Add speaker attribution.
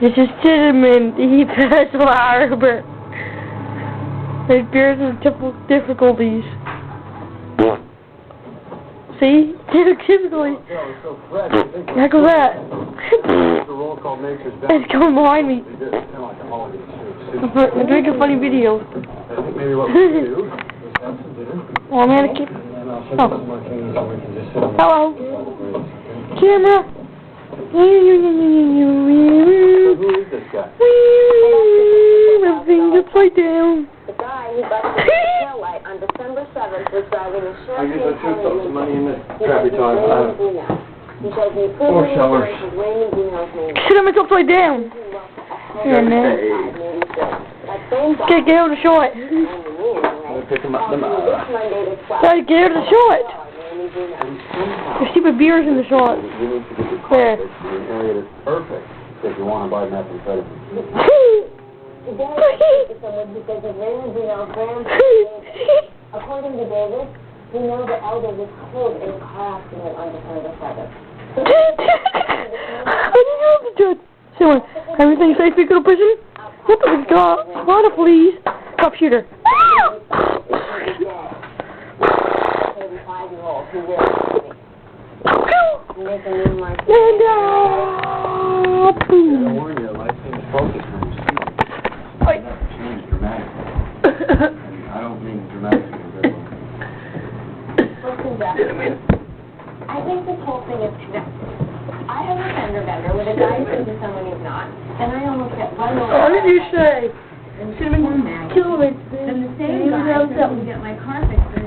Speaker 1: This is cinnamon. He has flour, but it bears some difficulties. See? Difficulties. Heck was that? It's coming behind me. I'm doing a funny video. Oh man, I keep... Oh. Hello. Camera.
Speaker 2: Who is this guy?
Speaker 1: Everything upside down.
Speaker 3: The guy who busted the tail light on December 7th was driving a Champagne
Speaker 2: some money in this crappy time.
Speaker 3: He says the equivalent insurance is Raymond Dino's name.
Speaker 1: Cinnamon's upside down. Here, man. Okay, get out of the shot.
Speaker 2: Pick him up.
Speaker 1: Gotta get out of the shot. There's stupid beers in the shot. There.
Speaker 2: An area that's perfect if you want to buy methamphetamine.
Speaker 3: According to David, we know the elder was killed in a car accident on December 7th.
Speaker 1: I didn't know the judge. So, everything safe to go to prison? What the god? A lot of fleas. Cop shooter.
Speaker 3: 35-year-old who lives with me.
Speaker 1: And
Speaker 2: I warn you, life seems focused on you. Change dramatically. I don't mean dramatically.
Speaker 3: I think this whole thing is connected. I have a fender bender with a guy who thinks someone he's not, and I almost get one more.
Speaker 1: what did you say?
Speaker 3: Cinnamon kill it. And the same guy who get my car fixed.